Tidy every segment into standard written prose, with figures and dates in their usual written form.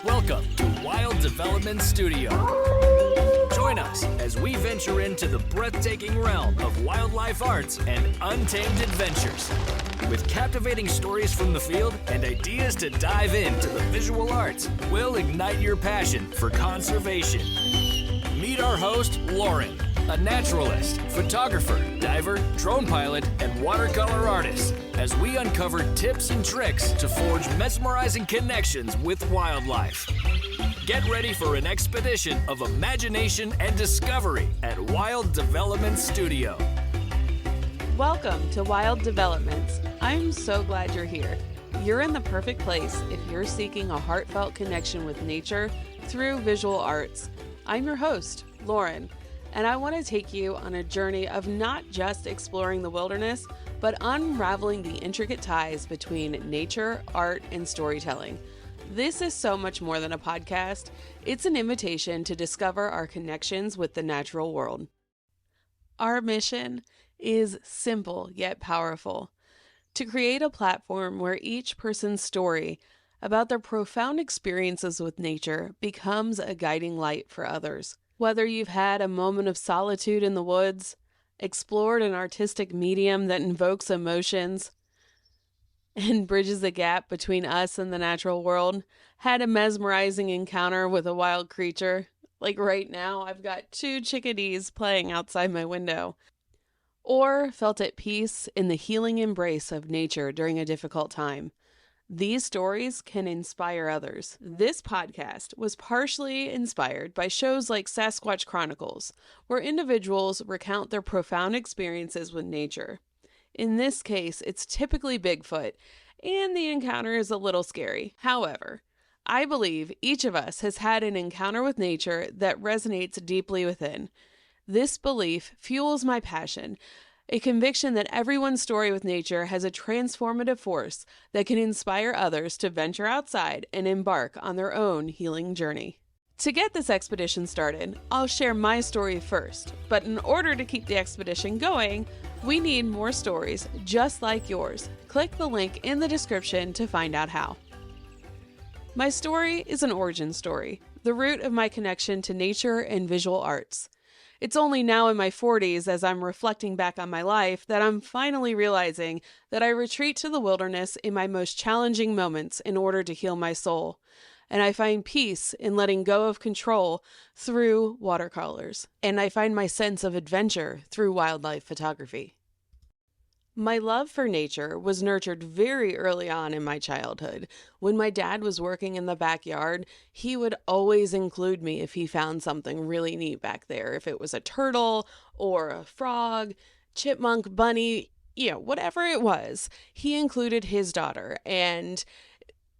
Welcome to Wild Development Studio. Join us as we venture into the breathtaking realm of wildlife arts and untamed adventures. With captivating stories from the field and ideas to dive into the visual arts, we'll ignite your passion for conservation. Meet our host, Lauren, a naturalist, photographer, diver, drone pilot, and watercolor artist, as we uncover tips and tricks to forge mesmerizing connections with wildlife. Get ready for an expedition of imagination and discovery at Wild Development Studio. Welcome to Wild Developments. I'm so glad you're here. You're in the perfect place if you're seeking a heartfelt connection with nature through visual arts. I'm your host, Lauren, and I want to take you on a journey of not just exploring the wilderness, but unraveling the intricate ties between nature, art, and storytelling. This is so much more than a podcast. It's an invitation to discover our connections with the natural world. Our mission is simple yet powerful: to create a platform where each person's story about their profound experiences with nature becomes a guiding light for others. Whether you've had a moment of solitude in the woods, explored an artistic medium that invokes emotions and bridges the gap between us and the natural world, had a mesmerizing encounter with a wild creature, like right now I've got 2 chickadees playing outside my window, or felt at peace in the healing embrace of nature during a difficult time, these stories can inspire others. This podcast was partially inspired by shows like Sasquatch Chronicles, where individuals recount their profound experiences with nature. In this case, it's typically Bigfoot, and the encounter is a little scary. However, I believe each of us has had an encounter with nature that resonates deeply within. This belief fuels my passion, a conviction that everyone's story with nature has a transformative force that can inspire others to venture outside and embark on their own healing journey. To get this expedition started, I'll share my story first, but in order to keep the expedition going, we need more stories just like yours. Click the link in the description to find out how. My story is an origin story, the root of my connection to nature and visual arts. It's only now in my 40s, as I'm reflecting back on my life, that I'm finally realizing that I retreat to the wilderness in my most challenging moments in order to heal my soul. And I find peace in letting go of control through watercolors. And I find my sense of adventure through wildlife photography. My love for nature was nurtured very early on in my childhood. When my dad was working in the backyard, he would always include me if he found something really neat back there. If it was a turtle or a frog, chipmunk, bunny, whatever it was, he included his daughter. And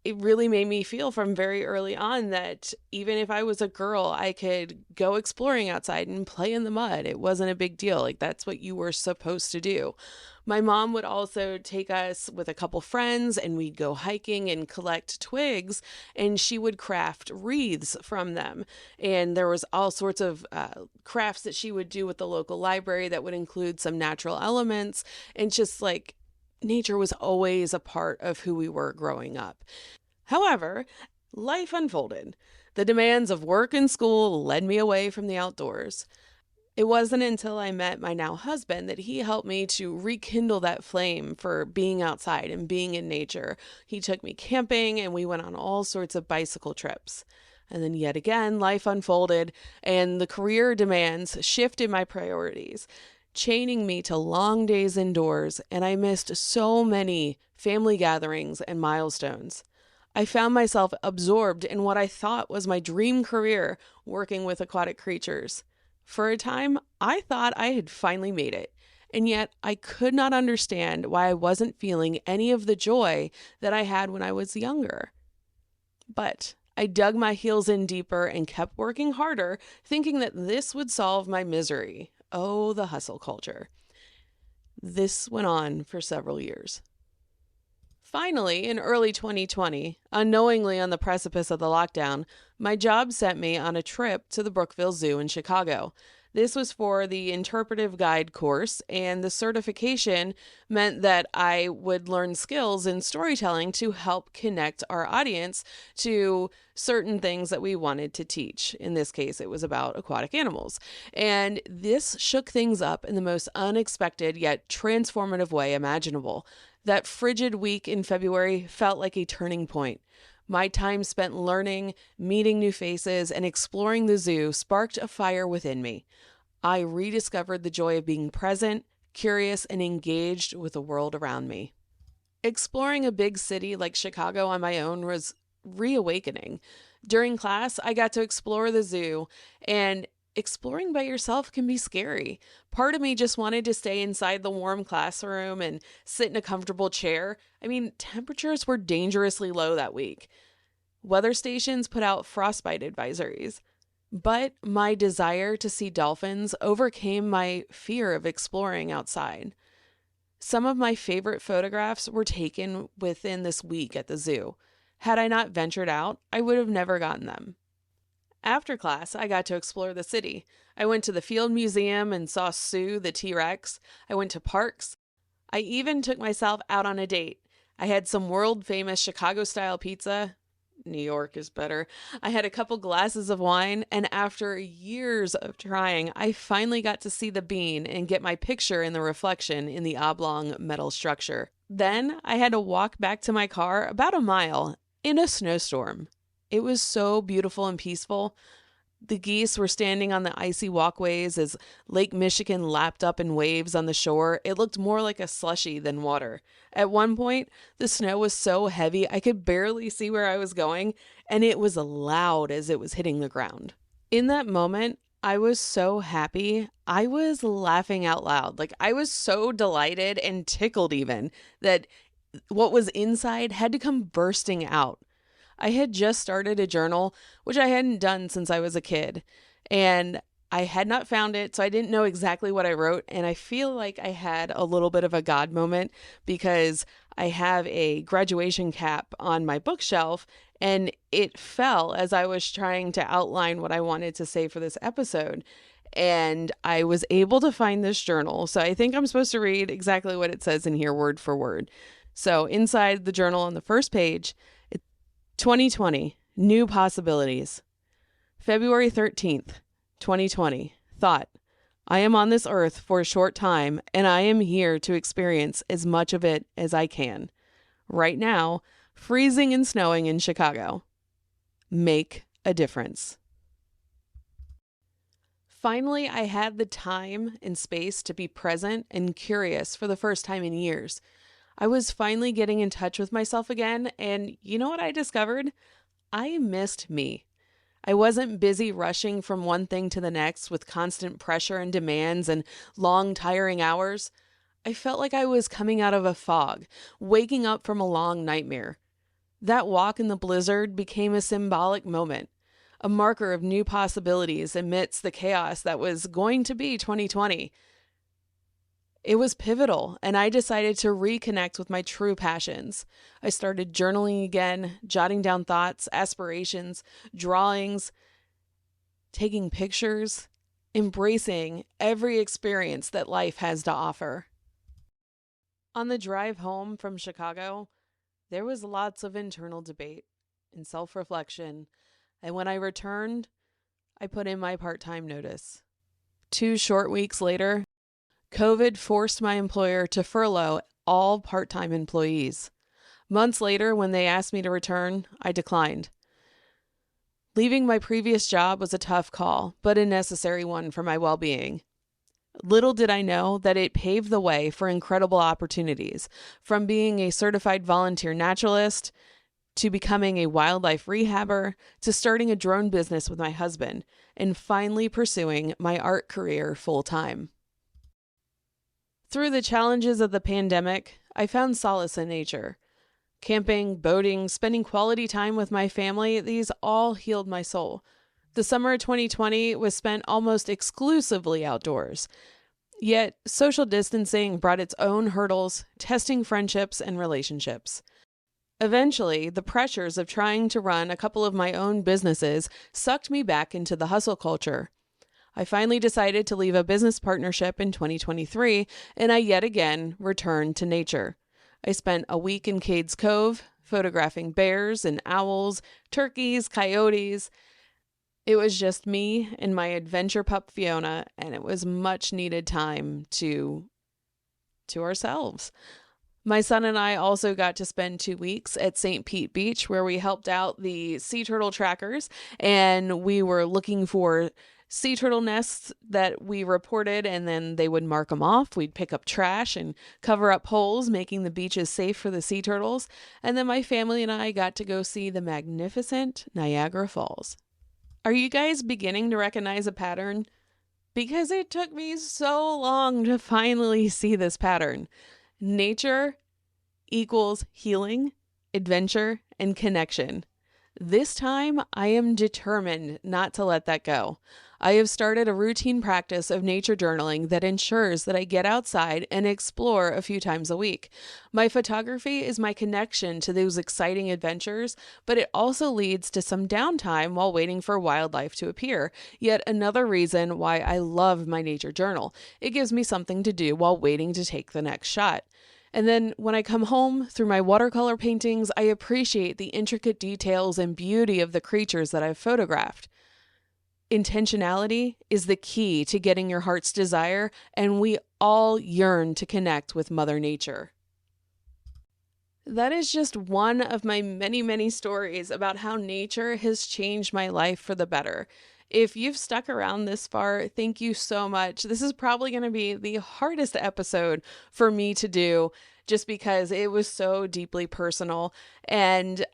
it really made me feel from very early on that even if I was a girl, I could go exploring outside and play in the mud. It wasn't a big deal. Like, that's what you were supposed to do. My mom would also take us with a couple friends and we'd go hiking and collect twigs, and she would craft wreaths from them. And there was all sorts of crafts that she would do with the local library that would include some natural elements, and just like nature was always a part of who we were growing up. However, life unfolded. The demands of work and school led me away from the outdoors. It wasn't until I met my now husband that he helped me to rekindle that flame for being outside and being in nature. He took me camping and we went on all sorts of bicycle trips. And then yet again, life unfolded and the career demands shifted my priorities, chaining me to long days indoors, and I missed so many family gatherings and milestones. I found myself absorbed in what I thought was my dream career, working with aquatic creatures. For a time, I thought I had finally made it, and yet I could not understand why I wasn't feeling any of the joy that I had when I was younger. But I dug my heels in deeper and kept working harder, thinking that this would solve my misery. Oh, the hustle culture. This went on for several years. Finally, in early 2020, unknowingly on the precipice of the lockdown, my job sent me on a trip to the Brookville Zoo in Chicago. This was for the interpretive guide course, and the certification meant that I would learn skills in storytelling to help connect our audience to certain things that we wanted to teach. In this case, it was about aquatic animals. And this shook things up in the most unexpected yet transformative way imaginable. That frigid week in February felt like a turning point. My time spent learning, meeting new faces, and exploring the zoo sparked a fire within me. I rediscovered the joy of being present, curious, and engaged with the world around me. Exploring a big city like Chicago on my own was reawakening. During class, I got to explore the zoo, and exploring by yourself can be scary. Part of me just wanted to stay inside the warm classroom and sit in a comfortable chair. I mean, temperatures were dangerously low that week. Weather stations put out frostbite advisories. But my desire to see dolphins overcame my fear of exploring outside. Some of my favorite photographs were taken within this week at the zoo. Had I not ventured out, I would have never gotten them. After class, I got to explore the city. I went to the Field Museum and saw Sue the T-Rex. I went to parks. I even took myself out on a date. I had some world-famous Chicago-style pizza. New York is better. I had a couple glasses of wine, and after years of trying, I finally got to see the bean and get my picture in the reflection in the oblong metal structure. Then I had to walk back to my car about a mile in a snowstorm. It was so beautiful and peaceful. The geese were standing on the icy walkways as Lake Michigan lapped up in waves on the shore. It looked more like a slushy than water. At one point, the snow was so heavy I could barely see where I was going, and it was loud as it was hitting the ground. In that moment, I was so happy. I was laughing out loud. I was so delighted and tickled even that what was inside had to come bursting out. I had just started a journal, which I hadn't done since I was a kid, and I had not found it, so I didn't know exactly what I wrote, and I feel like I had a little bit of a God moment because I have a graduation cap on my bookshelf, and it fell as I was trying to outline what I wanted to say for this episode, and I was able to find this journal, so I think I'm supposed to read exactly what it says in here word for word. So inside the journal on the first page, 2020, New Possibilities. February 13th, 2020. Thought, I am on this earth for a short time, and I am here to experience as much of it as I can. Right now, freezing and snowing in Chicago. Make a difference. Finally, I had the time and space to be present and curious for the first time in years. I was finally getting in touch with myself again, and you know what I discovered? I missed me. I wasn't busy rushing from one thing to the next with constant pressure and demands and long, tiring hours. I felt like I was coming out of a fog, waking up from a long nightmare. That walk in the blizzard became a symbolic moment, a marker of new possibilities amidst the chaos that was going to be 2020. It was pivotal, and I decided to reconnect with my true passions. I started journaling again, jotting down thoughts, aspirations, drawings, taking pictures, embracing every experience that life has to offer. On the drive home from Chicago, there was lots of internal debate and self-reflection, and when I returned, I put in my part-time notice. 2 short weeks later, COVID forced my employer to furlough all part-time employees. Months later, when they asked me to return, I declined. Leaving my previous job was a tough call, but a necessary one for my well-being. Little did I know that it paved the way for incredible opportunities, from being a certified volunteer naturalist to becoming a wildlife rehabber to starting a drone business with my husband and finally pursuing my art career full-time. Through the challenges of the pandemic, I found solace in nature. Camping, boating, spending quality time with my family, these all healed my soul. The summer of 2020 was spent almost exclusively outdoors. Yet, social distancing brought its own hurdles, testing friendships and relationships. Eventually, the pressures of trying to run a couple of my own businesses sucked me back into the hustle culture. I finally decided to leave a business partnership in 2023, and I yet again returned to nature. I spent a week in Cades Cove, photographing bears and owls, turkeys, coyotes. It was just me and my adventure pup Fiona, and it was much needed time to ourselves. My son and I also got to spend 2 weeks at St. Pete Beach, where we helped out the sea turtle trackers, and we were looking for sea turtle nests that we reported, and then they would mark them off. We'd pick up trash and cover up holes, making the beaches safe for the sea turtles. And then my family and I got to go see the magnificent Niagara Falls. Are you guys beginning to recognize a pattern? Because it took me so long to finally see this pattern. Nature equals healing, adventure, and connection. This time, I am determined not to let that go. I have started a routine practice of nature journaling that ensures that I get outside and explore a few times a week. My photography is my connection to those exciting adventures, but it also leads to some downtime while waiting for wildlife to appear. Yet another reason why I love my nature journal. It gives me something to do while waiting to take the next shot. And then when I come home through my watercolor paintings, I appreciate the intricate details and beauty of the creatures that I've photographed. Intentionality is the key to getting your heart's desire, and we all yearn to connect with Mother Nature. That is just one of my many, many stories about how nature has changed my life for the better. If you've stuck around this far, thank you so much. This is probably going to be the hardest episode for me to do just because it was so deeply personal, and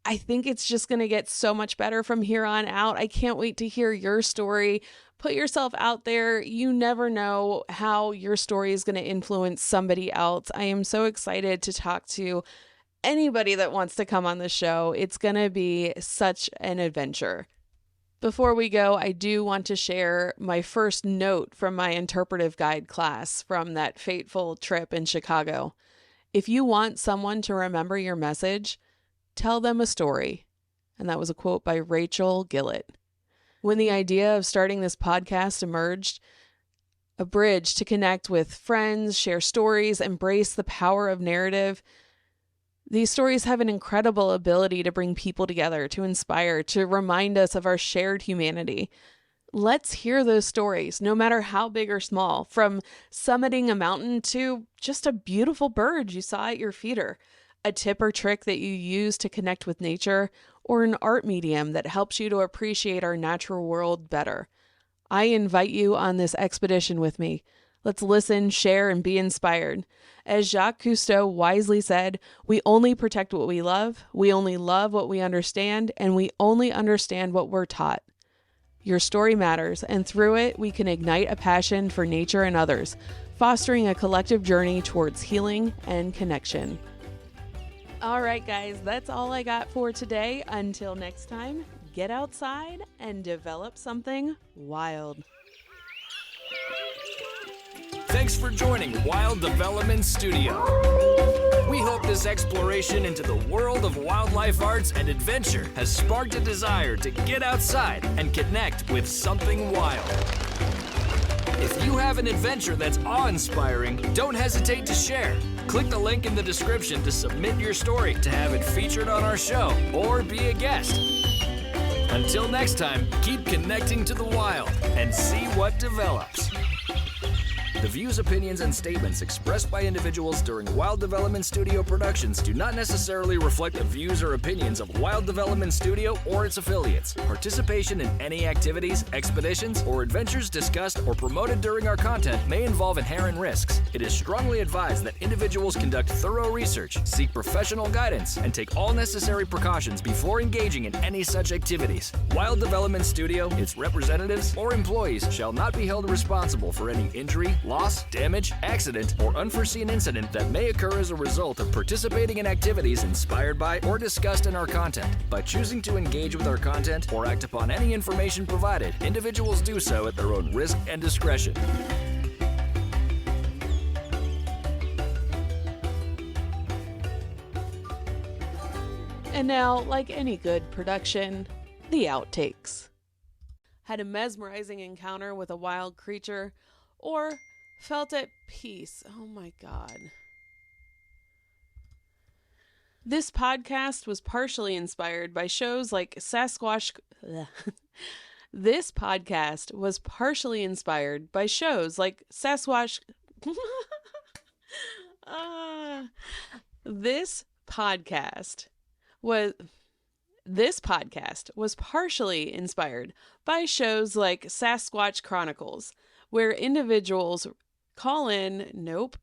I think it's just going to get so much better from here on out. I can't wait to hear your story. Put yourself out there. You never know how your story is going to influence somebody else. I am so excited to talk to anybody that wants to come on the show. It's going to be such an adventure. Before we go, I do want to share my first note from my interpretive guide class from that fateful trip in Chicago. If you want someone to remember your message, tell them a story. And that was a quote by Rachel Gillett. When the idea of starting this podcast emerged, a bridge to connect with friends, share stories, embrace the power of narrative, these stories have an incredible ability to bring people together, to inspire, to remind us of our shared humanity. Let's hear those stories, no matter how big or small, from summiting a mountain to just a beautiful bird you saw at your feeder, a tip or trick that you use to connect with nature, or an art medium that helps you to appreciate our natural world better. I invite you on this expedition with me. Let's listen, share, and be inspired. As Jacques Cousteau wisely said, we only protect what we love, we only love what we understand, and we only understand what we're taught. Your story matters, and through it, we can ignite a passion for nature and others, fostering a collective journey towards healing and connection. All right, guys, that's all I got for today. Until next time, get outside and develop something wild. Thanks for joining Wild Development Studio. We hope this exploration into the world of wildlife arts and adventure has sparked a desire to get outside and connect with something wild. If you have an adventure that's awe-inspiring, don't hesitate to share. Click the link in the description to submit your story to have it featured on our show or be a guest. Until next time, keep connecting to the wild and see what develops. The views, opinions, and statements expressed by individuals during Wild Development Studio productions do not necessarily reflect the views or opinions of Wild Development Studio or its affiliates. Participation in any activities, expeditions, or adventures discussed or promoted during our content may involve inherent risks. It is strongly advised that individuals conduct thorough research, seek professional guidance, and take all necessary precautions before engaging in any such activities. Wild Development Studio, its representatives, or employees shall not be held responsible for any injury, loss, damage, accident, or unforeseen incident that may occur as a result of participating in activities inspired by or discussed in our content. By choosing to engage with our content or act upon any information provided, individuals do so at their own risk and discretion. And now, like any good production, the outtakes. had a mesmerizing encounter with a wild creature, or felt at peace. Oh my God. This podcast was partially inspired by shows like Sasquatch. This podcast was partially inspired by shows like Sasquatch. This podcast was partially inspired by shows like Sasquatch Chronicles, where individuals call in, nope,